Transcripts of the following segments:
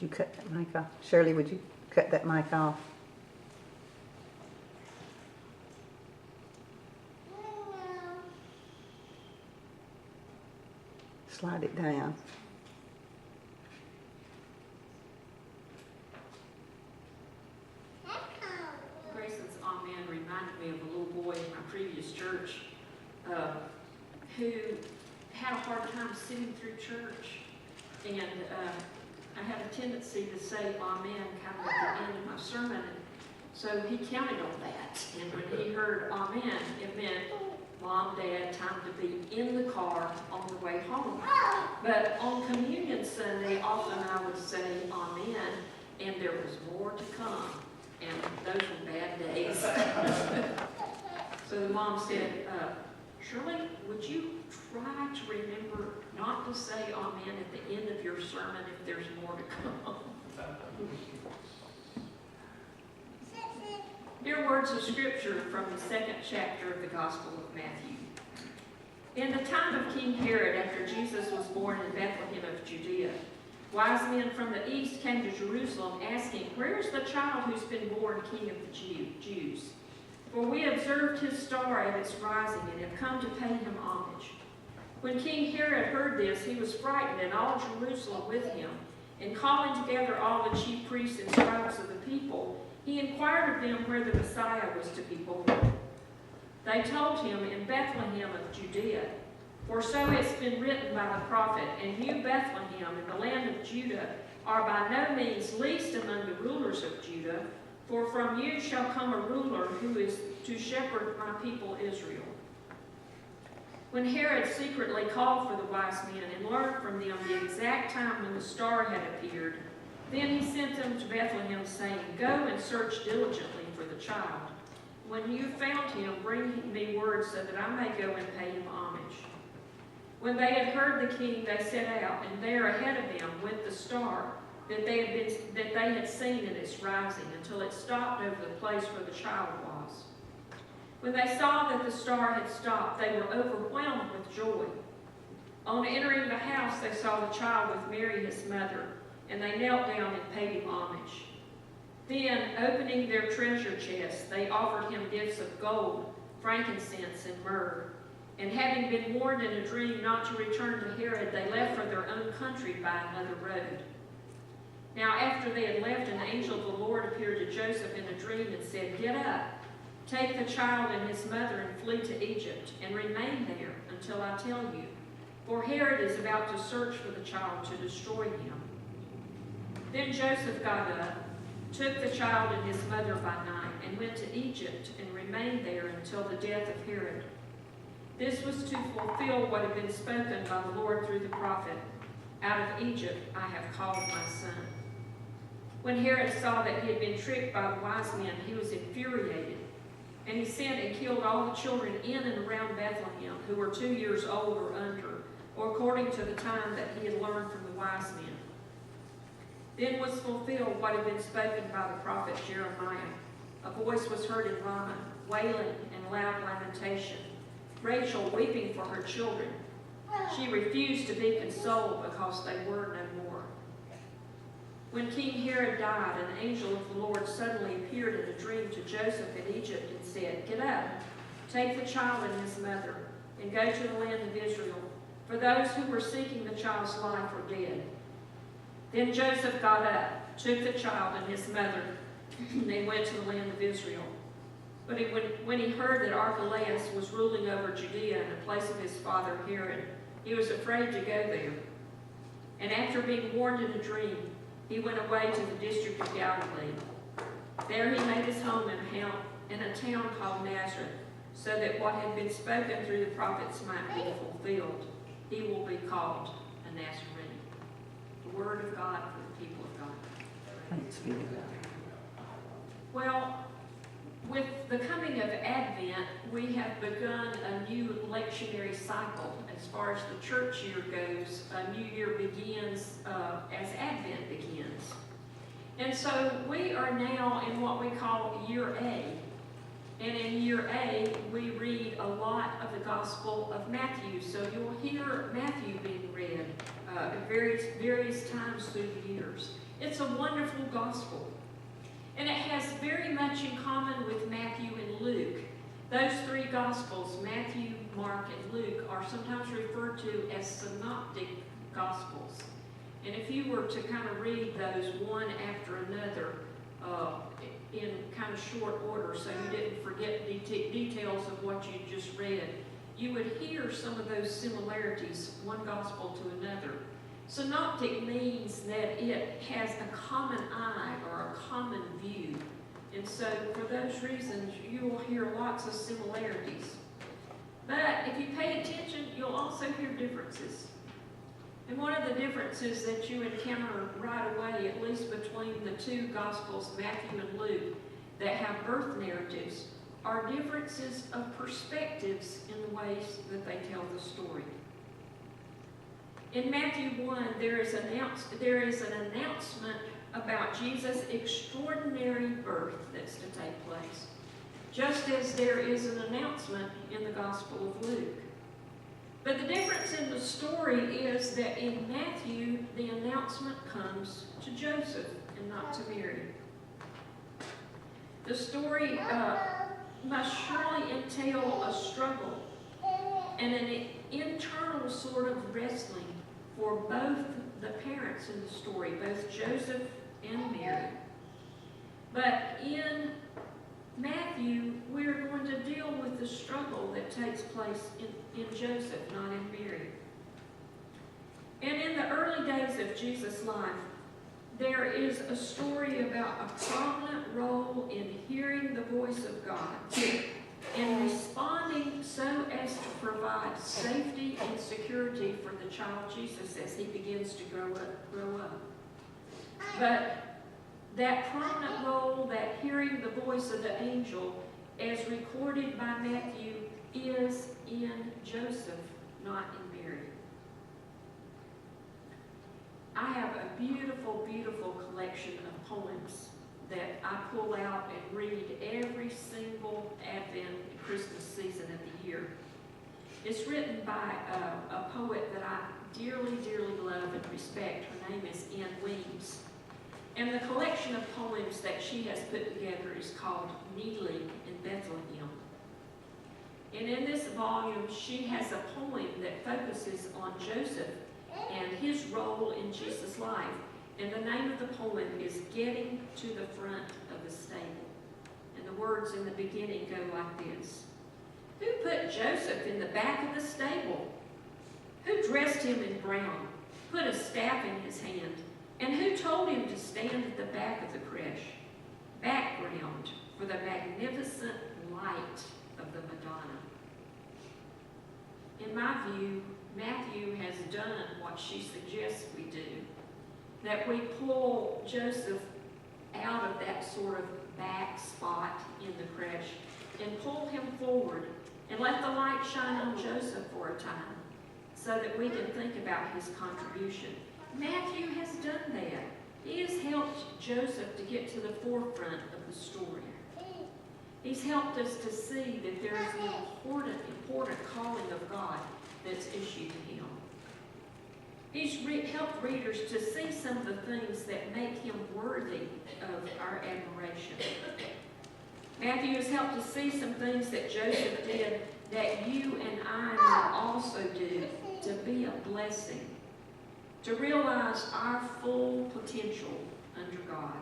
you cut that mic off? Shirley, would you cut that mic off? Slide it down. Grayson's amen reminded me of a little boy in my previous church who had a hard time sitting through church. And I had a tendency to say amen kind of at the end of my sermon. So he counted on that. And when he heard amen, it meant Mom, Dad, time to be in the car on the way home. But on Communion Sunday, often I would say amen, and there was more to come. And those were bad days. So the mom said, Shirley, would you try to remember not to say amen at the end of your sermon if there's more to come? Dear words of Scripture from the 2nd chapter of the Gospel of Matthew. In the time of King Herod, after Jesus was born in Bethlehem of Judea, wise men from the east came to Jerusalem asking, "Where is the child who's been born King of the Jews? For we observed his star at its rising and have come to pay him homage." When King Herod heard this, he was frightened, and all Jerusalem with him. And calling together all the chief priests and scribes of the people, he inquired of them where the Messiah was to be born. They told him, "In Bethlehem of Judea. For so it's been written by the prophet, and you, Bethlehem, in the land of Judah, are by no means least among the rulers of Judah, for from you shall come a ruler who is to shepherd my people Israel." When Herod secretly called for the wise men and learned from them the exact time when the star had appeared, then he sent them to Bethlehem, saying, "Go and search diligently for the child. When you found him, bring me word so that I may go and pay him homage." When they had heard the king, they set out, and there ahead of them went the star that they had seen in its rising, until it stopped over the place where the child was. When they saw that the star had stopped, they were overwhelmed with joy. On entering the house, they saw the child with Mary his mother, and they knelt down and paid him homage. Then, opening their treasure chests, they offered him gifts of gold, frankincense, and myrrh. And having been warned in a dream not to return to Herod, they left for their own country by another road. Now after they had left, an angel of the Lord appeared to Joseph in a dream and said, "Get up, take the child and his mother and flee to Egypt, and remain there until I tell you. For Herod is about to search for the child to destroy him." Then Joseph got up, took the child and his mother by night, and went to Egypt and remained there until the death of Herod. This was to fulfill what had been spoken by the Lord through the prophet, "Out of Egypt I have called my son." When Herod saw that he had been tricked by the wise men, he was infuriated, and he sent and killed all the children in and around Bethlehem who were 2 years old or under, or according to the time that he had learned from the wise men. Then was fulfilled what had been spoken by the prophet Jeremiah. A voice was heard in Ramah, wailing and loud lamentation, Rachel weeping for her children. She refused to be consoled because they were no more. When King Herod died, an angel of the Lord suddenly appeared in a dream to Joseph in Egypt and said, "Get up, take the child and his mother, and go to the land of Israel, for those who were seeking the child's life are dead." Then Joseph got up, took the child and his mother, and went to the land of Israel. But when he heard that Archelaus was ruling over Judea in the place of his father Herod, he was afraid to go there. And after being warned in a dream, he went away to the district of Galilee. There he made his home in a town called Nazareth, so that what had been spoken through the prophets might be fulfilled. He will be called a Nazarene. The word of God for the people of God. Thanks be to God. Well, with the coming of Advent, we have begun a new lectionary cycle. As far as the church year goes, a new year begins as Advent begins. And so we are now in what we call Year A. And in Year A, we read a lot of the Gospel of Matthew. So you'll hear Matthew being read at various times through the years. It's a wonderful gospel. And it has very much in common with Matthew and Luke. Those three gospels, Matthew, Mark, and Luke, are sometimes referred to as synoptic gospels. And if you were to kind of read those one after another in kind of short order so you didn't forget details of what you just read, you would hear some of those similarities, one gospel to another. Synoptic means that it has a common eye or a common view. And so for those reasons, you will hear lots of similarities. But if you pay attention, you'll also hear differences. And one of the differences that you encounter right away, at least between the two Gospels, Matthew and Luke, that have birth narratives, are differences of perspectives in the ways that they tell the story. In Matthew 1, there is an announcement about Jesus' extraordinary birth that's to take place, just as there is an announcement in the Gospel of Luke. But the difference in the story is that in Matthew, the announcement comes to Joseph and not to Mary. The story must surely entail a struggle and an internal sort of wrestling for both the parents in the story, both Joseph and Mary. But in Matthew, we're going to deal with the struggle that takes place in Joseph, not in Mary. And in the early days of Jesus' life, there is a story about a prominent role in hearing the voice of God and responding so as to provide safety and security for the child Jesus as he begins to grow up. But that prominent role, that hearing the voice of the angel, as recorded by Matthew, is in Joseph, not in Mary. I have a beautiful, beautiful collection of poems that I pull out and read every single Advent and Christmas season of the year. It's written by a poet that I dearly, dearly love and respect. Her name is Anne Weems. And the collection of poems that she has put together is called Kneeling in Bethlehem. And in this volume, she has a poem that focuses on Joseph and his role in Jesus' life. And the name of the poem is Getting to the Front of the Stable. And the words in the beginning go like this. Who put Joseph in the back of the stable? Who dressed him in brown, put a staff in his hand, and who told him to stand at the back of the creche? Background for the magnificent light of the Madonna. In my view, Matthew has done what she suggests we do, that we pull Joseph out of that sort of back spot in the creche and pull him forward and let the light shine on Joseph for a time so that we can think about his contribution. Matthew has done that. He has helped Joseph to get to the forefront of the story. He's helped us to see that there is an important calling of God that's issued to him. He's helped readers to see some of the things that make him worthy of our admiration. Matthew has helped us see some things that Joseph did that you and I will also do to be a blessing, to realize our full potential under God.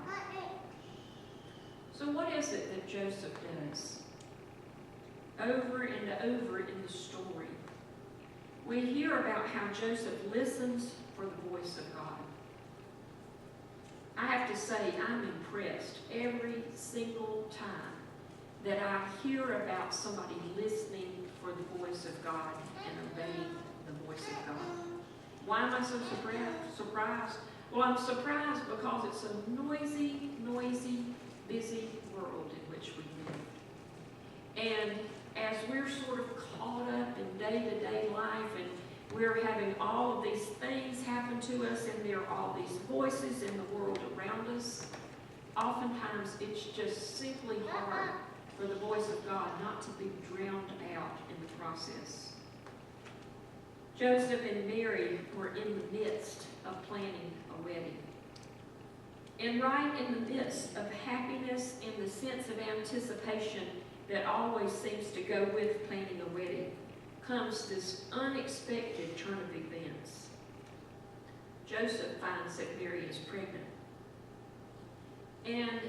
So what is it that Joseph does? Over and over in the story, we hear about how Joseph listens for the voice of God. I have to say, I'm impressed every single time that I hear about somebody listening for the voice of God and obeying the voice of God. Why am I so surprised? Well, I'm surprised because it's a noisy, busy world in which we live. And as we're sort of caught up in day-to-day life and we're having all of these things happen to us and there are all these voices in the world around us, oftentimes it's just simply hard for the voice of God not to be drowned out in the process. Joseph and Mary were in the midst of planning a wedding. And right in the midst of happiness and the sense of anticipation that always seems to go with planning a wedding, comes this unexpected turn of events. Joseph finds that Mary is pregnant. And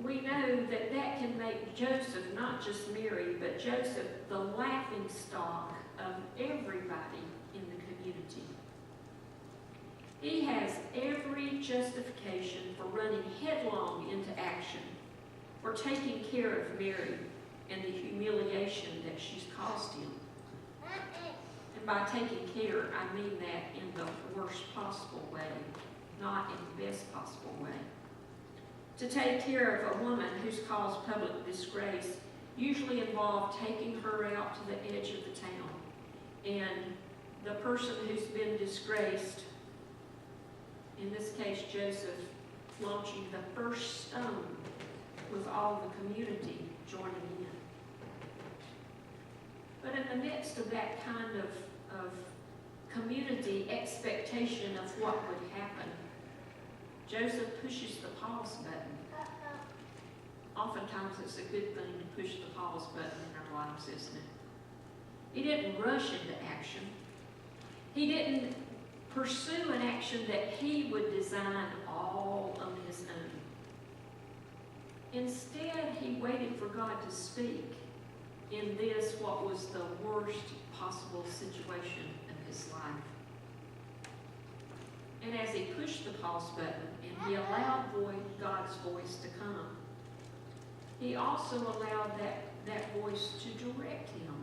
we know that that can make Joseph, not just Mary, but Joseph the laughing stock of everybody in the community. He has every justification for running headlong into action, for taking care of Mary and the humiliation that she's caused him. And by taking care, I mean that in the worst possible way, not in the best possible way. To take care of a woman who's caused public disgrace usually involved taking her out to the edge of the town. And the person who's been disgraced, in this case Joseph, launching the first stone with all the community joining in. But in the midst of that kind of community expectation of what would happen, Joseph pushes the pause button. Oftentimes it's a good thing to push the pause button in our lives, isn't it? He didn't rush into action. He didn't pursue an action that he would design all on his own. Instead, he waited for God to speak in this, what was the worst possible situation of his life. And as he pushed the pause button and he allowed God's voice to come, he also allowed that voice to direct him.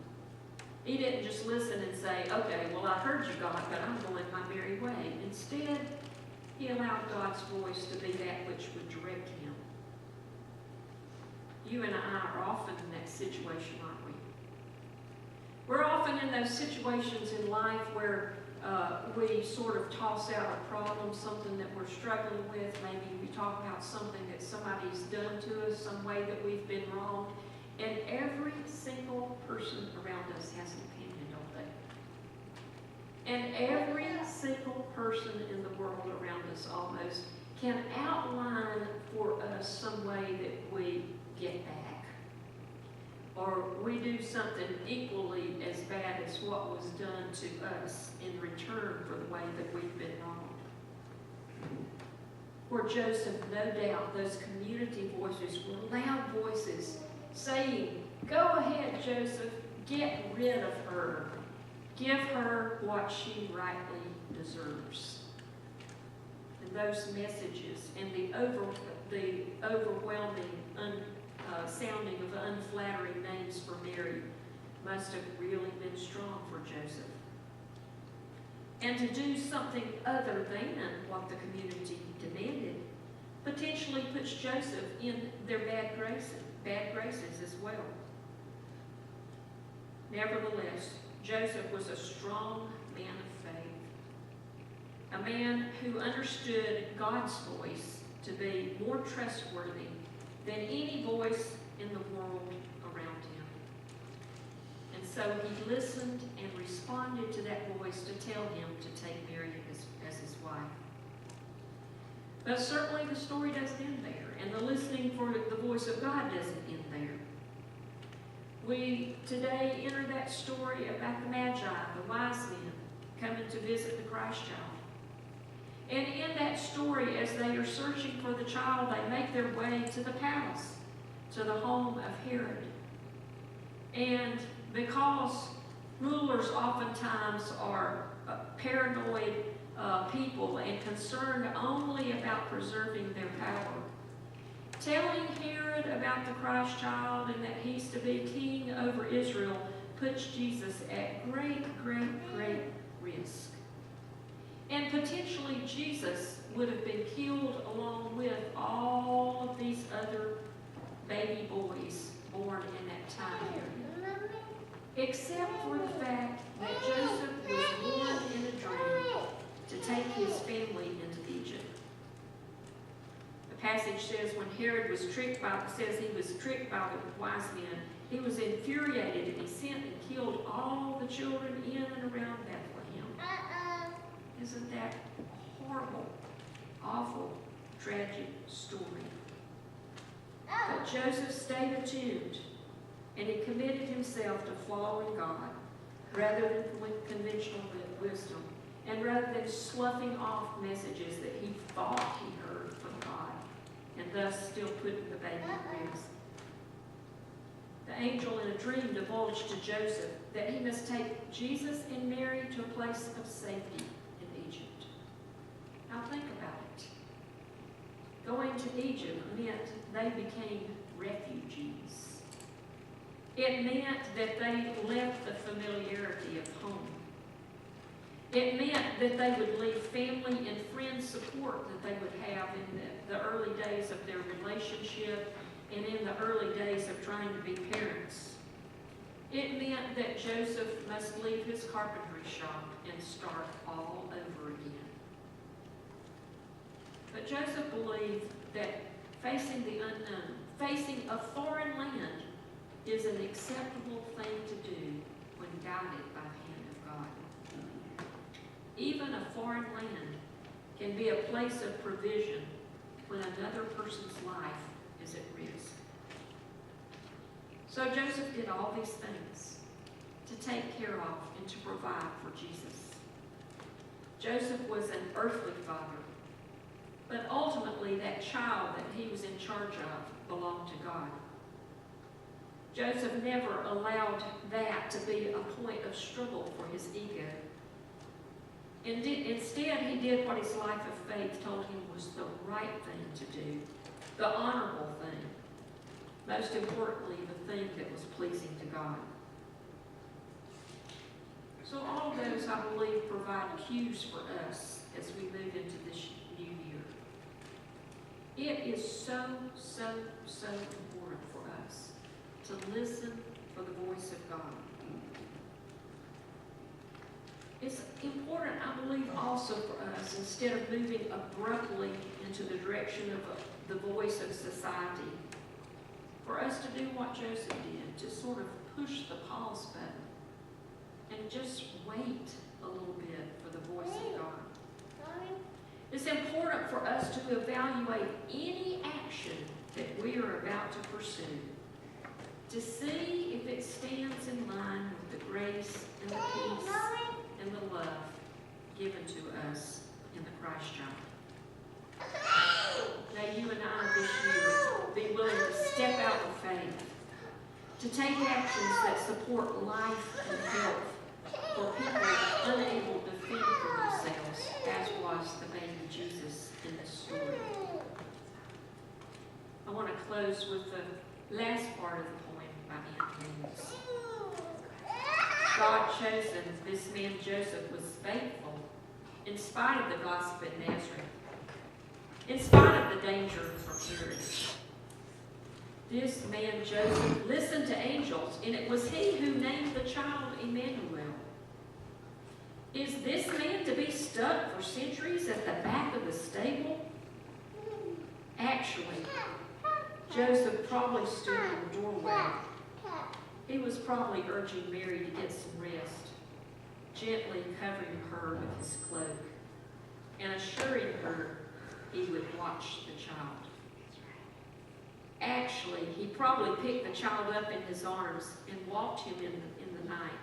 He didn't just listen and say, okay, well, I heard you, God, but I'm going my merry way. Instead, he allowed God's voice to be that which would direct him. You and I are often in that situation, aren't we? We're often in those situations in life where we sort of toss out a problem, something that we're struggling with. Maybe we talk about something that somebody's done to us, some way that we've been wronged. And every single person around us has an opinion, don't they? And every single person in the world around us almost can outline for us some way that we get back. Or we do something equally as bad as what was done to us in return for the way that we've been wronged. For Joseph, no doubt, those community voices were loud voices saying, go ahead, Joseph, get rid of her. Give her what she rightly deserves. And those messages and the overwhelming sounding of unflattering names for Mary must have really been strong for Joseph. And to do something other than what the community demanded potentially puts Joseph in their bad graces as well. Nevertheless, Joseph was a strong man of faith, a man who understood God's voice to be more trustworthy than any voice in the world around him. And so he listened and responded to that voice to tell him to take Mary as his wife. But certainly the story doesn't end there, and the listening for the voice of God doesn't end there. We today enter that story about the Magi, the wise men, coming to visit the Christ child. And in that story, as they are searching for the child, they make their way to the palace, to the home of Herod. And because rulers oftentimes are paranoid people and concerned only about preserving their power, telling Herod about the Christ child and that he's to be king over Israel puts Jesus at great, great, great risk. And potentially Jesus would have been killed along with all of these other baby boys born in that time period. Except for the fact that Joseph was born in a dream to take his family into Egypt. The passage says when Herod was tricked by the wise men, he was infuriated and he sent and killed all the children in and around Bethlehem. Isn't that horrible, awful, tragic story. But Joseph stayed attuned, and he committed himself to following God rather than conventional wisdom, and rather than sloughing off messages that he thought he heard from God, and thus still putting the baby at risk. The angel in a dream divulged to Joseph that he must take Jesus and Mary to a place of safety in Egypt. Now think about it. Going to Egypt meant they became refugees. It meant that they left the familiarity of home. It meant that they would leave family and friend support that they would have in the early days of their relationship and in the early days of trying to be parents. It meant that Joseph must leave his carpentry shop and start all over again. But Joseph believed that facing the unknown, facing a foreign land, is an acceptable thing to do when guided by the hand of God. Even a foreign land can be a place of provision when another person's life is at risk. So Joseph did all these things to take care of and to provide for Jesus. Joseph was an earthly father, but ultimately that child that he was in charge of belonged to God. Joseph never allowed that to be a point of struggle for his ego. Instead, he did what his life of faith told him was the right thing to do, the honorable thing. Most importantly, the thing that was pleasing to God. So all of those, I believe, provide cues for us as we move into this new year. It is so important for us to listen for the voice of God. It's important, I believe, also for us, instead of moving abruptly into the direction of the voice of society, for us to do what Joseph did, to sort of push the pause button and just wait a little bit for the voice of God. It's important for us to evaluate any action that we are about to pursue, to see if it stands in line with the grace and the peace and the love given to us in the Christ child. May you and I this year be willing to step out of faith, to take actions that support life and health for people unable to fend for themselves, as was the baby Jesus in this story. I want to close with the last part of the poem by Anne Williams. God chosen, this man Joseph was faithful in spite of the gossip at Nazareth, in spite of the danger from Herod. This man Joseph listened to angels, and it was he who named the child Emmanuel. Is this man to be stuck for centuries at the back of the stable? Actually, Joseph probably stood in the doorway. He was probably urging Mary to get some rest, gently covering her with his cloak, and assuring her he would watch the child. Actually, he probably picked the child up in his arms and walked him in the night